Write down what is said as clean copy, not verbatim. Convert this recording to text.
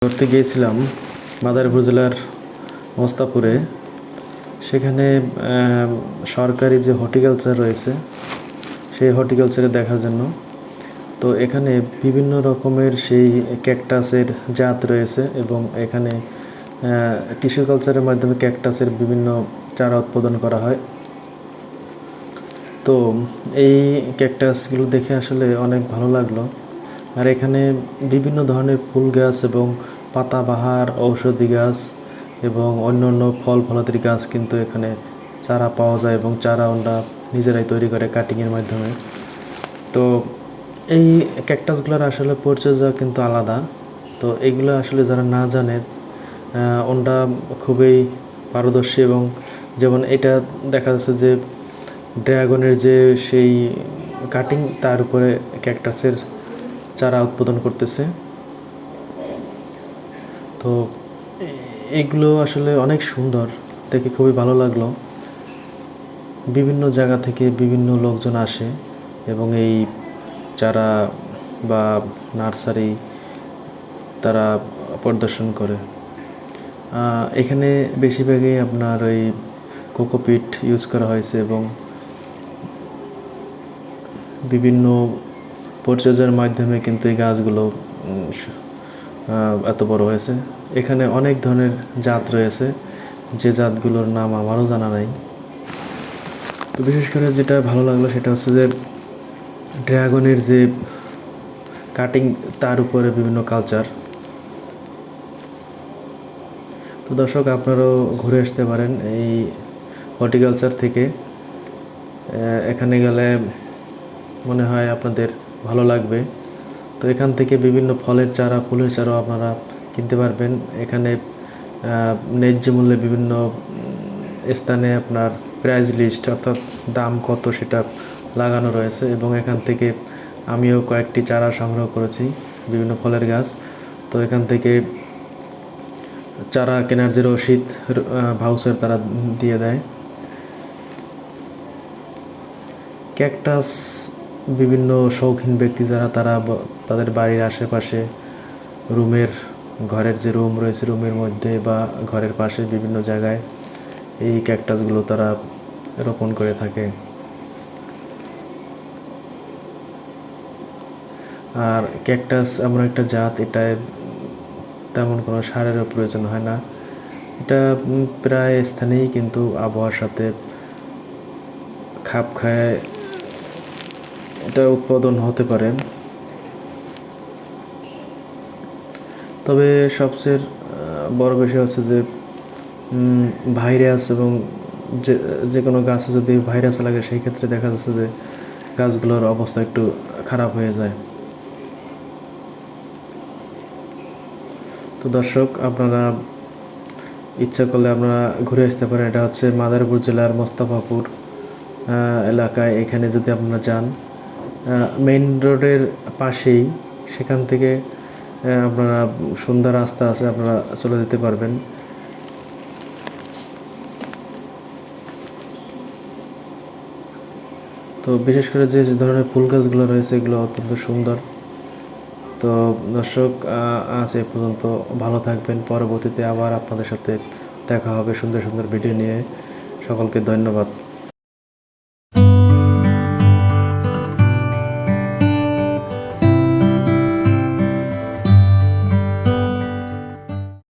ঘুরতে গিয়েছিলাম মাদারীপুর জেলার মোস্তাপুরে। সেখানে সরকারি যে হর্টিকালচার রয়েছে সেই হর্টিকালচারে দেখার জন্য। তো এখানে বিভিন্ন রকমের সেই ক্যাকটাসের জাত রয়েছে এবং এখানে টিস্যু কালচারের মাধ্যমে ক্যাকটাসের বিভিন্ন চারা উৎপাদন করা হয়। তো এই ক্যাকটাসগুলো দেখে আসলে অনেক ভালো লাগলো। আর এখানে বিভিন্ন ধরনের ফুল গাছ এবং পাতাবাহার ঔষধি গাছ এবং অন্যান্য ফল ফলাদির গাছ কিন্তু এখানে চারা পাওয়া যায় এবং চারা আমরা নিজেরাই তৈরি করে কাটিংয়ের মাধ্যমে। তো এই ক্যাকটাসগুলোর আসলে পরিচর্যা কিন্তু আলাদা। তো এইগুলো আসলে যারা না জানে ওনরা খুবই পারদর্শী। এবং যেমন এটা দেখা যাচ্ছে যে ড্রাগনের যে সেই কাটিং তার উপরে ক্যাকটাসের চারা উৎপাদন করতেছে। তো এগুলো আসলে অনেক সুন্দর, দেখে খুবই ভালো লাগলো। বিভিন্ন জায়গা থেকে বিভিন্ন লোকজন আসে এবং এই চারা বা নার্সারি তারা পরিদর্শন করে। এখানে বেশিরভাগই আপনার ওই কোকোপিট ইউজ করা হয়েছে এবং বিভিন্ন পরিচর্যার মাধ্যমে কিন্তু এই গাছগুলো এত বড় হয়েছে। এখানে অনেক ধরনের জাত রয়েছে, যে জাতগুলোর নাম আমারও জানা নাই। তো বিশেষ করে যেটা ভালো লাগলো সেটা হচ্ছে যে ড্রাগনের যে কাটিং তার উপরে বিভিন্ন কালচার। তো দর্শক, আপনারাও ঘুরে আসতে পারেন এই হর্টিকালচার থেকে। এখানে গেলে মনে হয় আপনাদের ভালো লাগবে। তো এখান থেকে বিভিন্ন ফলের চারা ফুলের চারাও আপনারা কিনতে পারবেন। এখানে ন্যায্য মূল্যে বিভিন্ন স্থানে আপনার প্রাইস লিস্ট অর্থাৎ দাম কত সেটা লাগানো রয়েছে এবং এখান থেকে আমিও কয়েকটি চারা সংগ্রহ করেছি বিভিন্ন ফলের গাছ। তো এখান থেকে চারা কেনার যে রসিদ ভাউচার তারা দিয়ে দেয়। ক্যাকটাস বিভিন্ন শৌখিন ব্যক্তি যারা তারা তাদের বাড়ির আশেপাশে ঘরের যে রুম রয়েছে রুমের মধ্যে বা ঘরের পাশে বিভিন্ন জায়গায় এই ক্যাকটাসগুলো তারা রোপণ করে থাকে। আর ক্যাকটাস এমন একটা জাত, এটায় তেমন কোনো সারেরও প্রয়োজন হয় না। এটা প্রায় স্থানেই কিন্তু আবহাওয়ার সাথে খাপ খায় এটা উৎপাদন হতে পারে। তবে সবচেয়ে বড় বিষয় হচ্ছে যে ভাইরাস এবং যে কোনো গাছে যদি ভাইরাস লাগে সেই ক্ষেত্রে দেখা যাচ্ছে যে গাছগুলোর অবস্থা একটু খারাপ হয়ে যায়। তো দর্শক, আপনারা ইচ্ছা করলে আপনারা ঘুরে আসতে পারেন। এটা হচ্ছে মাদারীপুর জেলার মোস্তাফাপুর এলাকায়। এখানে যদি আপনারা যান মেইন রোডের পাশেই, সেখান থেকে আপনারা সুন্দর রাস্তা আছে, আপনারা চলে যেতে পারবেন। তো বিশেষ করে যে ধরনের ফুল গাছগুলো রয়েছে এগুলো অত্যন্ত সুন্দর। তো দর্শক, আজ এ পর্যন্ত। ভালো থাকবেন। পরবর্তীতে আবার আপনাদের সাথে দেখা হবে সুন্দর সুন্দর ভিডিও নিয়ে। সকলকে ধন্যবাদ।